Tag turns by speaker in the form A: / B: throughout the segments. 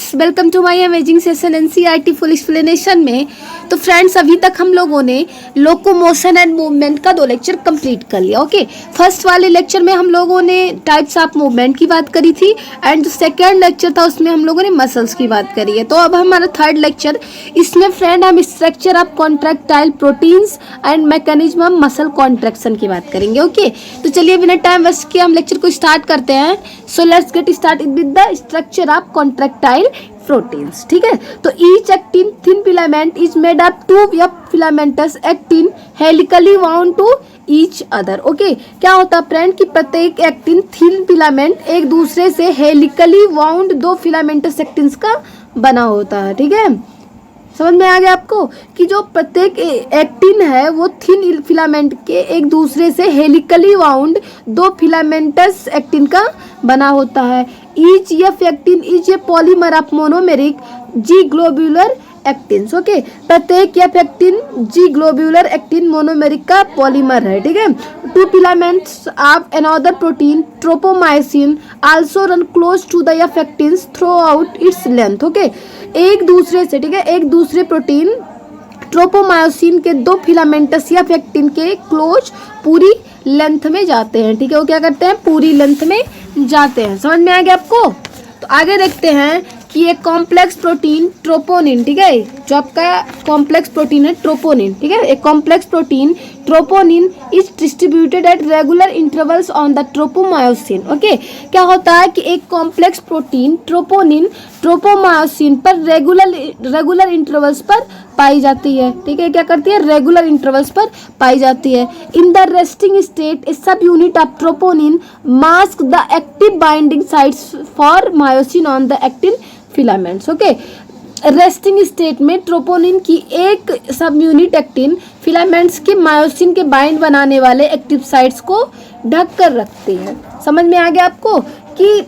A: Friends, welcome to my amazing session NCERT full explanation में। तो friends, अभी तक हम लोगों ने लोकोमोशन एंड मूवमेंट का 2 लेक्चर कंप्लीट कर लिया। ओके, फर्स्ट वाले लेक्चर में हम लोगों ने टाइप्स ऑफ मूवमेंट की बात करी थी एंड जो सेकेंड लेक्चर था उसमें हम लोगों ने मसल्स की बात करी है। तो अब हमारा थर्ड लेक्चर, इसमें फ्रेंड हम structure of contractile proteins and mechanism of muscle contraction की बात करेंगे। ओके, तो चलिए बिना टाइम वेस्ट किए हम लेक्चर को स्टार्ट करते हैं। So let's get start with the structure of contractile proteins. ठीक है, तो each actin thin filament is made up two filaments actin helically bound to each other. Okay, क्या होता है फ्रेंड कि प्रत्येक एक्टिन थिन फिलामेंट एक दूसरे से हेलिकली बाउंड 2 फिलामेंटस एक्टिन्स का बना होता है। ठीक है, समझ में आ गया आपको कि जो प्रत्येक एक्टिन है वो थिन फिलामेंट के एक दूसरे से हेलिकली बाउंड 2 फिलामेंटस एक्टिन का बना होता है। Each F actin is a polymer of monomeric G globular actins. Okay, प्रत्येक F actin G globular actin monomeric का पॉलीमर है। ठीक है, 2 filaments of another protein tropomyosin also run close to the F actins throughout its length. Okay, एक दूसरे से, ठीक है, एक दूसरे प्रोटीन ट्रोपोमायोसिन के 2 फिलामेंटस या एक्टिन के क्लोज पूरी लेंथ में जाते हैं। ठीक है, वो क्या करते हैं, पूरी लेंथ में जाते हैं। समझ में आ गया आपको? तो आगे देखते हैं कि एक कॉम्प्लेक्स प्रोटीन ट्रोपोनिन, ठीक है, जो आपका कॉम्प्लेक्स प्रोटीन है ट्रोपोनिन, ठीक है, एक complex protein troponin is distributed at regular intervals on the tropomyosin. Okay, क्या होता है कि एक कॉम्प्लेक्स प्रोटीन ट्रोपोनिन ट्रोपोमायोसिन पर रेगुलर इंटरवल्स पर पाई जाती है। ठीक है, क्या करती है, रेगुलर इंटरवल्स पर पाई जाती है। In the resting state A सब unit of troponin mask the active binding sites for myosin on the actin filaments. Okay, resting state में ट्रोपोनिन की एक सब यूनिट एक्टिन फिलामेंट्स के मायोसिन के बाइंड बनाने वाले एक्टिव साइट्स को ढक कर रखती है। समझ में आ गया आपको कि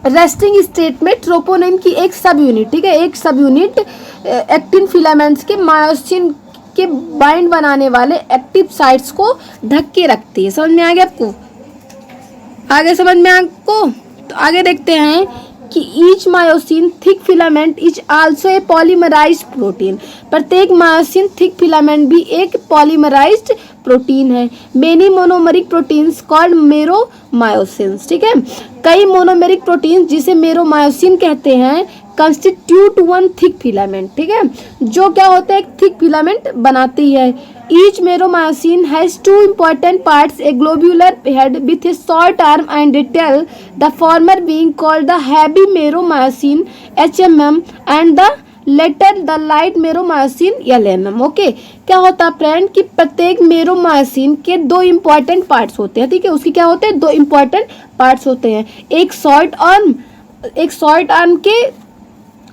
A: रेस्टिंग स्टेट में ट्रोपोनिन की एक सब यूनिट, ठीक है, एक सब यूनिट एक्टिन फिलामेंट्स के मायोसिन के बाइंड बनाने वाले एक्टिव साइट्स को ढक के रखती है। समझ में आ गया आपको? आगे समझ में आपको? तो आगे देखते हैं कि each myosin thick filament is also a polymerized protein. प्रत्येक मायोसिन थिक फिलामेंट भी एक पॉलीमराइज्ड प्रोटीन है। Many monomeric proteins called meromyosins. ठीक है, कई मोनोमेरिक प्रोटीन जिसे मेरोमायोसिन कहते हैं कंस्टिट्यूट वन थिक फिलामेंट। ठीक है, जो क्या होता है, एक थिक फिलामेंट बनाती है। Each meromycin has 2 important parts, a globular head with a short arm and a tail, the former being called the heavy meromycin HMM and the latter the light meromycin LMM। Okay, क्या होता है friend कि प्रत्येक मेरोमायोसिन के 2 important parts होते हैं। ठीक है, उसके क्या होते हैं, 2 इंपॉर्टेंट पार्ट्स होते हैं। एक शॉर्ट आर्म के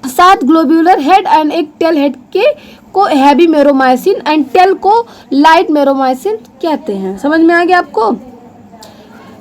A: साथ ग्लोब्यूलर हेड एंड एक टेल हेड के को हैवी मेरोमायोसिन एंड टेल को लाइट मेरोमायोसिन कहते हैं। समझ में आ गया आपको?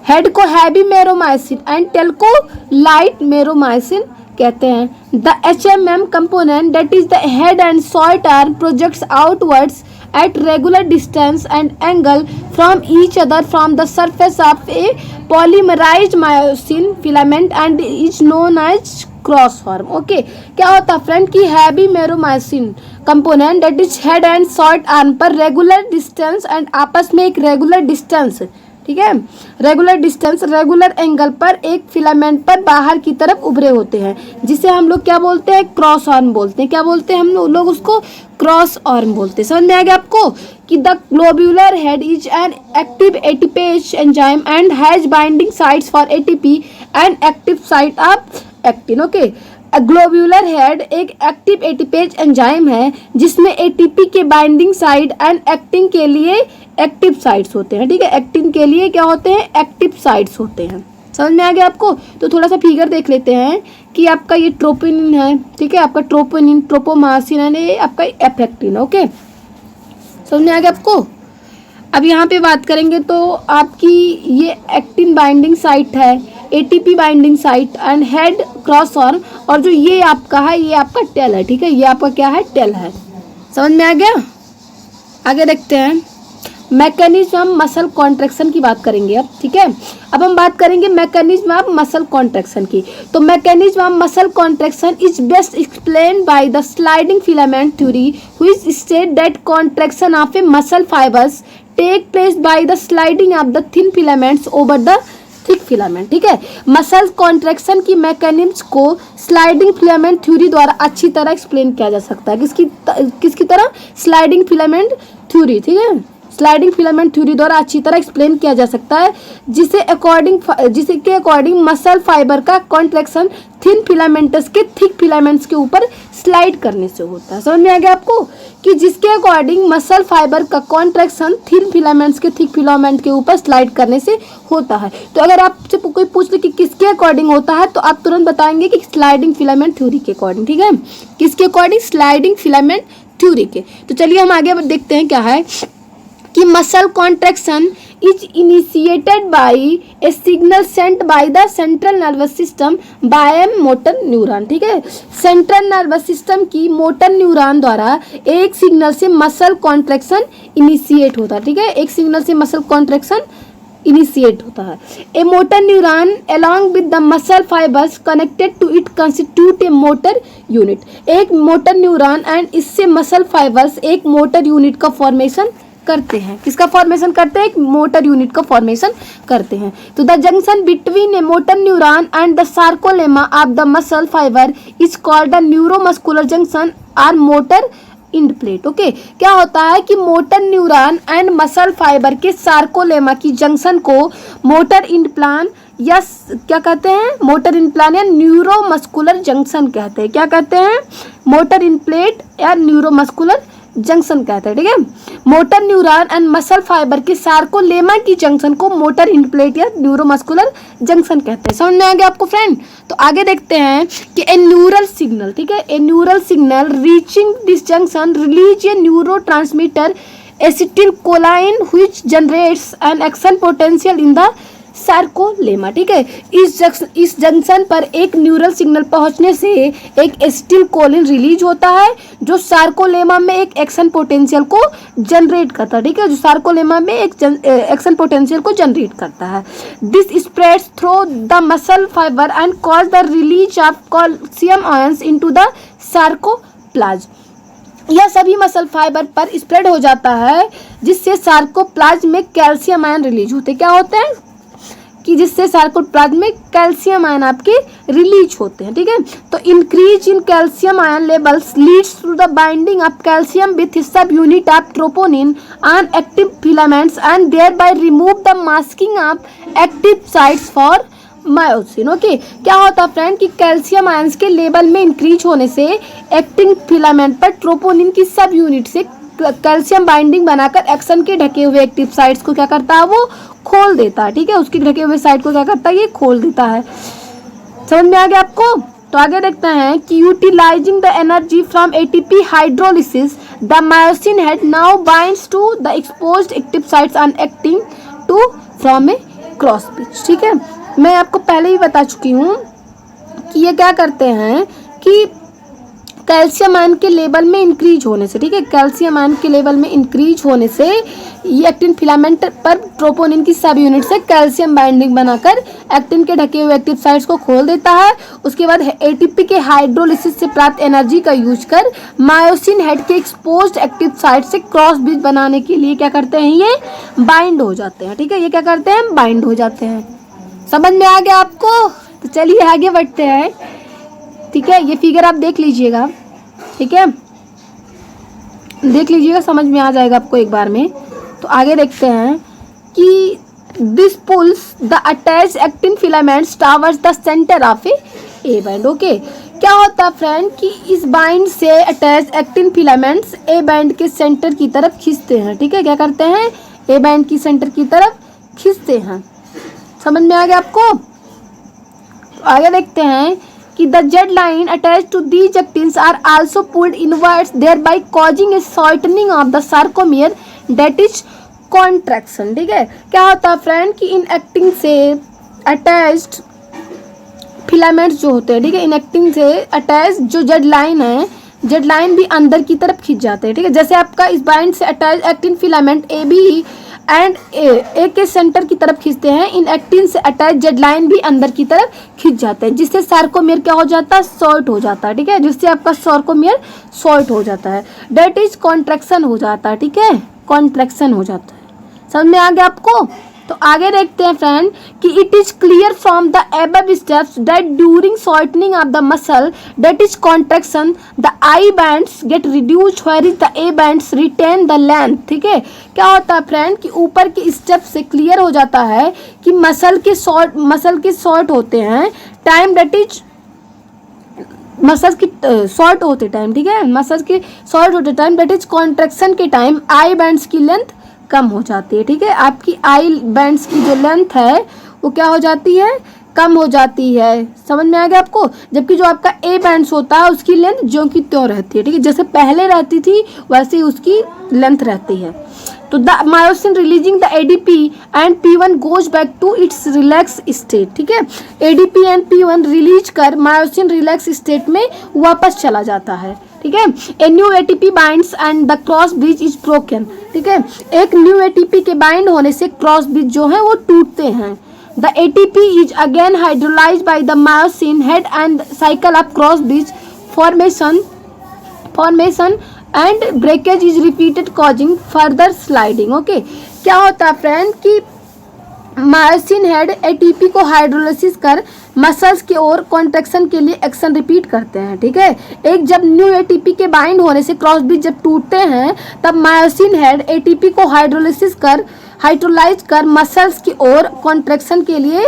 A: हेड को हैवी मेरोमायोसिन एंड टेल को लाइट मेरोमायोसिन कहते हैं। The HMM component that is the head and short arm projects outwards at regular distance and angle from each other from the surface of a polymerized myosin filament and is known as cross form. Okay, क्या होता है friend कि heavy meromyosin component that is head and short arm पर regular distance and आपस में एक regular distance, ठीक है, रेगुलर डिस्टेंस रेगुलर एंगल पर एक फिलामेंट पर बाहर की तरफ उभरे होते हैं, जिसे हम लोग क्या बोलते हैं, क्रॉस आर्म बोलते हैं। क्या बोलते हैं हम लोग उसको, क्रॉस आर्म बोलते हैं। समझ में आ गया आपको कि the globular head is an active ATPase enzyme and has binding sites for ATP and active site of actin. Okay, globular head एक एक्टिव एटीपेज एंजाइम है जिसमें एटीपी के बाइंडिंग साइड एंड एक्टिन के लिए एक्टिव साइट्स होते हैं। ठीक है, एक्टिन के लिए क्या होते हैं, एक्टिव साइट्स होते हैं। समझ में आ गया आपको? तो थोड़ा सा फिगर देख लेते हैं कि आपका ये ट्रोपोनिन है, ठीक है, आपका ट्रोपोनिन ट्रोपोमायोसिन है, ये आपका एफ एक्टिन। ओके, समझ में आ गया आपको? अब यहाँ पे बात करेंगे तो आपकी ये एक्टिन बाइंडिंग साइट है, ATP binding site and head cross arm, और जो ये आपका है ये आपका टेल है। ठीक है, ये आपका क्या है, टेल है। समझ में आ गया? आगे देखते हैं। मैकेनिज्म हम मसल कॉन्ट्रैक्शन की बात करेंगे अब, ठीक है। अब हम बात करेंगे मैकेनिज्म ऑफ मसल कॉन्ट्रैक्शन की। तो mechanism of muscle contraction is best explained by the sliding filament theory which state that contraction of a muscle fibers take place by the sliding of the thin filaments over the thick filament, ठीक है। Muscle contraction की mechanism को sliding filament theory द्वारा अच्छी तरह explain किया जा सकता है। किसकी तरह? स्लाइडिंग फिलामेंट थ्योरी, ठीक है। स्लाइडिंग फिलामेंट थ्योरी द्वारा अच्छी तरह एक्सप्लेन किया जा सकता है, जिसके अकॉर्डिंग मसल फाइबर का कॉन्ट्रैक्शन थिन फिलामेंट्स के थिक फिलामेंट्स के ऊपर स्लाइड करने से होता है। समझ में आ गया आपको कि जिसके अकॉर्डिंग मसल फाइबर का कॉन्ट्रैक्शन थिन फिलामेंट्स के थिक फिलामेंट के ऊपर स्लाइड करने से होता है। तो अगर आपसे कोई पूछ ले कि किसके अकॉर्डिंग होता है, तो आप तुरंत बताएंगे कि स्लाइडिंग फिलामेंट थ्योरी के अकॉर्डिंग, ठीक है। किसके अकॉर्डिंग? स्लाइडिंग फिलामेंट थ्योरी के। तो चलिए हम आगे देखते हैं क्या है कि muscle contraction is initiated by A signal sent by the central nervous system by A motor neuron, ठीक है। सेंट्रल नर्वस सिस्टम की मोटर न्यूरॉन द्वारा एक सिग्नल से मसल कॉन्ट्रैक्शन इनिशिएट होता है, ठीक है। एक सिग्नल से मसल कॉन्ट्रैक्शन इनिशिएट होता है। A motor neuron along with the muscle fibers connected to it constitute a motor unit। एक मोटर न्यूरॉन एंड इससे मसल फाइबर्स एक मोटर यूनिट का फॉर्मेशन करते हैं। किसका फॉर्मेशन करते हैं? एक मोटर यूनिट का फॉर्मेशन करते हैं। तो the junction between A motor neuron and the sarcolemma of the muscle fibre is called the neuromuscular junction और मोटर इंड प्लेट। ओके, क्या होता है कि motor neuron and muscle fibre के सार्कोलेमा की जंक्शन को मोटर इंड प्लान या क्या कहते हैं? मोटर इंड प्लान या न्यूरोमस्कुलर जंक्शन कहते हैं। क्या कहते हैं? मोटर इंड प्लेट या न्यूरोमस्कुलर जंक्शन कहते हैं, ठीक है। Motor neuron and muscle fibre के सार्कोलेमा की जंक्शन को मोटर इंड प्लेट या न्यूरोमस्कुलर जंक्शन कहते हैं। समझ में आ गया आपको फ्रेंड? तो आगे देखते हैं कि ए न्यूरल सिग्नल, ठीक है, a neural signal reaching this junction release a neurotransmitter acetylcholine which generates an action potential in the sarcolemma, ठीक है। इस जंक्शन पर एक न्यूरल सिग्नल पहुंचने से एक एसिटिलकोलिन रिलीज होता है जो सार्कोलेमा में एक एक्शन पोटेंशियल को जनरेट करता है, ठीक है। जो सार्कोलेमा में एक एक्शन पोटेंशियल को जनरेट करता है। This spreads through the muscle fibre and cause the release of calcium ions into the sarcoplasm. यह सभी मसल फाइबर पर स्प्रेड हो जाता है जिससे सार्कोप्लाज्म में कैल्शियम आयन रिलीज होते। क्या होते हैं? कि जिससे सार्कोप्लाज्म में कैल्शियम आयन आपके रिलीज होते हैं, ठीक है। तो increase in calcium ion levels leads to the binding of calcium with sub unit of troponin on active filaments and thereby remove the masking of active sites for myosin. Okay, क्या होता है friend कि calcium ions के level में increase होने से active filament पर troponin की सब यूनिट से कैल्शियम बाइंडिंग बनाकर एक्शन के ढके हुए एक्टिव साइट्स को क्या करता है? वो खोल देता है, ठीक है। उसके ढके हुए साइट को क्या करता है? ये खोल देता है। समझ में आ गया आपको? तो आगे देखते हैं कि utilizing the energy from ATP hydrolysis the myosin head now binds to the exposed active sites on actin to from a cross pitch, ठीक है। मैं आपको पहले ही बता चुकी हूँ कि ये क्या करते हैं कि कैल्शियम आयन के लेवल में इंक्रीज होने से, ठीक है, कैल्शियम आयन के लेवल में इंक्रीज होने से ये एक्टिन फिलामेंट पर ट्रोपोनिन की सब यूनिट से कैल्शियम बाइंडिंग बनाकर एक्टिन के ढके हुए एक्टिव साइट्स को खोल देता है। उसके बाद एटीपी के हाइड्रोलिसिस से प्राप्त एनर्जी का यूज कर मायोसिन हेड के एक्सपोज्ड एक्टिव साइट से क्रॉस ब्रिज बनाने के लिए क्या करते हैं? ये बाइंड हो जाते हैं, ठीक है। ये क्या करते हैं? बाइंड हो जाते हैं। समझ में आ गया आपको? तो चलिए आगे बढ़ते हैं, ठीक है। ये फिगर आप देख लीजिएगा, ठीक है, देख लीजिएगा, समझ में आ जाएगा आपको एक बार में। तो आगे देखते हैं कि this pulls the attach actin filaments towards the centre of A band. Okay, क्या होता है फ्रेंड कि इस बाइंड से attach actin filaments A band के सेंटर की तरफ खींचते हैं, ठीक है। क्या करते हैं? ए बैंड की सेंटर की तरफ खींचते हैं। समझ में आ गया आपको? तो आगे देखते हैं कि the Z line attached to these actins are also pulled inwards thereby causing a shortening of the sarcomere that is contraction, ठीक है। क्या होता है फ्रेंड कि इन एक्टिन से अटैच्ड फिलामेंट्स जो होते हैं, ठीक है, इन एक्टिन से अटैच जो Z लाइन है जेड लाइन भी अंदर की तरफ खींच जाते हैं, ठीक है। जैसे आपका इस बाइंड से attach actin filament A B and A के सेंटर की तरफ खींचते हैं, इन एक्टिन से अटैच जेड लाइन भी अंदर की तरफ खींच जाते हैं, जिससे सार्कोमेयर क्या हो जाता है, शॉर्ट हो जाता है, ठीक है। जिससे आपका सार्कोमेयर शॉर्ट हो जाता है, डेट इज कॉन्ट्रैक्शन हो जाता है, ठीक है, कॉन्ट्रैक्शन हो जाता है। समझ में आ गया आपको। तो आगे देखते हैं फ्रेंड कि it is clear from the above steps that during shortening of the muscle that is contraction the I bands get reduced whereas the A bands retain the length, ठीक है। क्या होता है फ्रेंड कि ऊपर के step से clear हो जाता है कि मसल के शॉर्ट होते हैं टाइम, दैट इज मसल्स की शॉर्ट होते टाइम, ठीक है, मसल्स के शॉर्ट होते टाइम दैट इज कॉन्ट्रैक्शन के टाइम आई बैंड्स की लेंथ कम हो जाती है, ठीक है। आपकी आई बैंड्स की जो लेंथ है वो क्या हो जाती है, कम हो जाती है। समझ में आ गया आपको। जबकि जो आपका ए बैंड्स होता है उसकी लेंथ ज्यों की त्यों रहती है, ठीक है, जैसे पहले रहती थी वैसे ही उसकी लेंथ रहती है। तो the myosin releasing the ADP and P1 goes back to its relax state, ठीक है। एडीपी एंड P1 रिलीज कर मायोसिन रिलैक्स स्टेट में वापस चला जाता है, ठीक है। A new ATP binds and the cross bridge is broken, ठीक है। एक न्यू एटीपी के बाइंड होने से क्रॉस ब्रिज जो है वो टूटते हैं। The ATP is again hydrolysed by the myosin head and cycle of cross bridge formation and breakage is repeated causing further sliding, okay. क्या होता है फ्रेंड कि मायोसिन हेड एटीपी को हाइड्रोलाइसिस कर मसल्स की ओर कॉन्ट्रैक्शन के लिए एक्शन रिपीट करते हैं, ठीक है। एक जब न्यू एटीपी के बाइंड होने से क्रॉस ब्रिज जब टूटते हैं तब मायोसिन हेड एटीपी को हाइड्रोलाइज कर मसल्स की ओर कॉन्ट्रैक्शन के लिए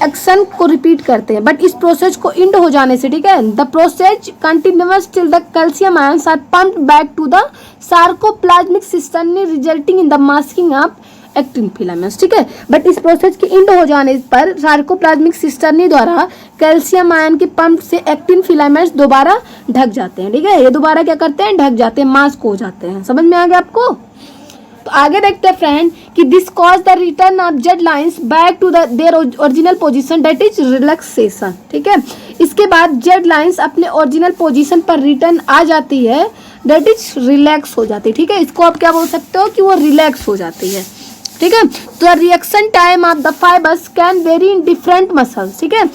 A: एक्शन को रिपीट करते हैं। बट इस प्रोसेस को इंड हो जाने से, ठीक है, the process continuous till the calcium ions are pumped back to the sarcoplasmic system resulting in the masking of actin filaments, ठीक है। बट इस प्रोसेस के इंड हो जाने पर सार्कोप्लाज्मिक सिस्टर्नी द्वारा कैल्शियम आयन के पंप से एक्टिन फिलामेंट्स दोबारा ढक जाते हैं, ठीक है। ये दोबारा क्या करते हैं, ढक जाते हैं, मास्क हो जाते हैं। समझ में आ गया आपको। तो आगे देखते हैं फ्रेंड कि this cause the return of Z lines back to their original position that is relaxation, ठीक है। इसके बाद जेड लाइंस अपने ओरिजिनल पोजीशन पर रिटर्न आ जाती है, दैट इज रिलैक्स हो जाती है, ठीक है। इसको आप क्या बोल सकते हो कि वो रिलैक्स हो जाती है, ठीक है। तो reaction time of the fibres can very in different muscles, ठीक है।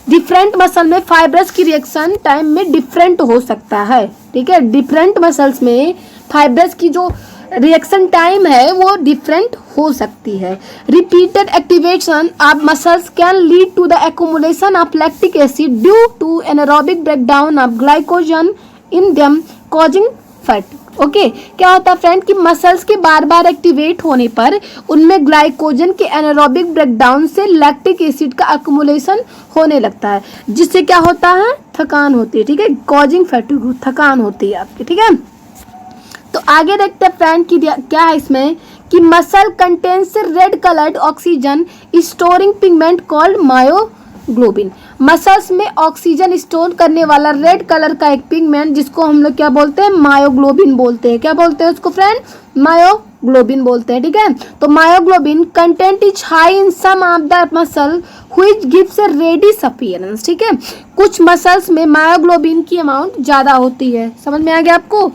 A: डिफरेंट मसल में फाइबर्स की रिएक्शन टाइम में डिफरेंट हो सकता है, ठीक है। डिफरेंट मसल्स में फाइबर्स की जो रिएक्शन टाइम है वो डिफरेंट हो सकती है। Repeated activation of muscles can lead to the accumulation of lactic acid due to anaerobic breakdown of glycogen in them causing fat, okay. क्या होता है फ्रेंड कि मसल्स के बार बार एक्टिवेट होने पर उनमें ग्लाइकोजन के एनारोबिक ब्रेकडाउन से लैक्टिक एसिड का एक्युमुलेशन होने लगता है, जिससे क्या होता है, थकान होती है, ठीक है, कॉजिंग फैटिग, थकान होती है आपकी, ठीक है। तो आगे देखते हैं फ्रेंड कि क्या है इसमें कि muscle contains red coloured oxygen storing pigment called myoglobin. Muscles में ऑक्सीजन स्टोर करने वाला रेड कलर का एक पिगमेंट जिसको हम लोग क्या बोलते हैं, मायोग्लोबिन बोलते हैं। क्या बोलते हैं उसको फ्रेंड, मायोग्लोबिन बोलते हैं, ठीक है। तो myoglobin content is high in some of the muscle which gives a reddish appearance, ठीक है। कुछ मसल्स में मायोग्लोबिन की अमाउंट ज़्यादा होती है। समझ में आ गया आपको।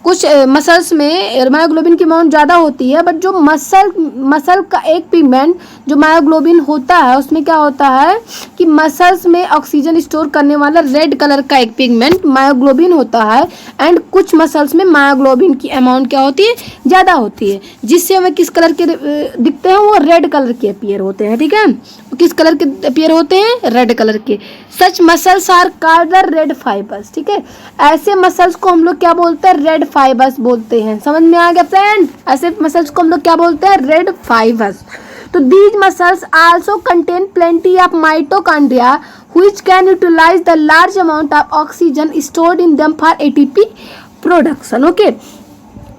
A: कुछ मसल्स में मायोग्लोबिन की अमाउंट ज़्यादा होती है, बट जो मसल का एक पिगमेंट जो मायोग्लोबिन होता है उसमें क्या होता है कि मसल्स में ऑक्सीजन स्टोर करने वाला रेड कलर का एक पिगमेंट मायोग्लोबिन होता है, एंड कुछ मसल्स में मायोग्लोबिन की अमाउंट क्या होती है, ज़्यादा होती है, जिससे हमें किस कलर के दिखते हैं, वो रेड कलर के अपीयर होते हैं, ठीक है। किस कलर के अपीयर होते हैं, रेड कलर के। Such muscles are called red fibres, ठीक है। ऐसे मसल्स को हम लोग क्या बोलते हैं, रेड फाइबर्स बोलते हैं। समझ में आ गया फ्रेंड। ऐसे मसल्स को हम लोग क्या बोलते हैं, रेड फाइबर्स। तो these muscles also contain plenty of mitochondria which can utilize the large amount of oxygen stored in them for ATP production, okay.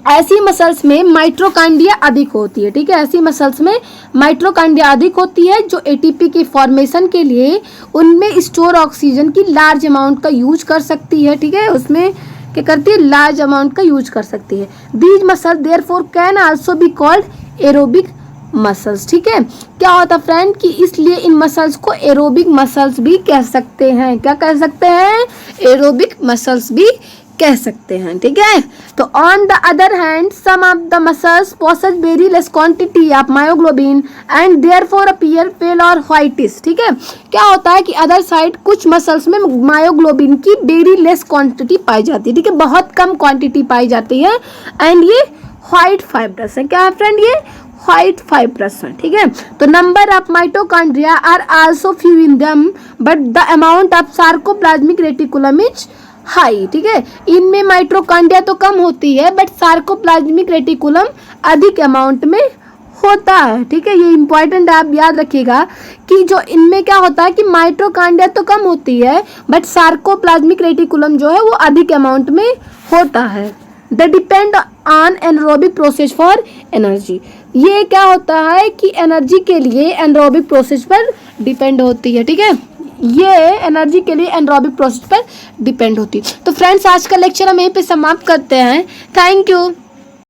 A: ऐसी मसल्स में माइटोकॉन्ड्रिया अधिक होती है, ठीक है। ऐसी मसल्स में माइटोकॉन्ड्रिया अधिक होती है जो एटीपी के फॉर्मेशन के लिए उनमें स्टोर ऑक्सीजन की लार्ज अमाउंट का यूज कर सकती है, ठीक है। उसमें क्या करती है, लार्ज अमाउंट का यूज कर सकती है। These muscle therefore can also be called aerobic muscles, ठीक है। क्या होता फ्रेंड कि इसलिए इन मसल्स को एरोबिक मसल्स भी कह सकते हैं। क्या कह सकते हैं, एरोबिक मसल्स भी कह सकते हैं, ठीक है। तो on the other hand some of the muscles possess very less quantity of myoglobin and therefore appear pale और व्हाइटिश, ठीक है। क्या होता है कि अदर साइड कुछ मसल्स में मायोग्लोबिन की वेरी लेस क्वांटिटी पाई जाती है, ठीक है, बहुत कम क्वांटिटी पाई जाती है एंड ये व्हाइट फाइब्रस है। क्या है फ्रेंड, ये व्हाइट फाइब्रस है, ठीक है। तो number of mitochondria are also few in them but the amount of sarcoplasmic reticulum is high, ठीक है। इनमें माइटोकॉन्ड्रिया तो कम होती है बट सार्कोप्लाज्मिक रेटिकुलम अधिक अमाउंट में होता है, ठीक है। ये इंपॉर्टेंट आप याद रखिएगा कि जो इनमें क्या होता है कि माइटोकॉन्ड्रिया तो कम होती है बट सार्कोप्लाज्मिक रेटिकुलम जो है वो अधिक अमाउंट में होता है। The depend on anaerobic process for energy, ये क्या होता है कि एनर्जी के लिए एनरोबिक प्रोसेस पर डिपेंड होती है, ठीक है। ये एनर्जी के लिए एनरोबिक प्रोसेस पर डिपेंड होती है। तो फ्रेंड्स आज का लेक्चर हम यहीं पे समाप्त करते हैं। Thank you.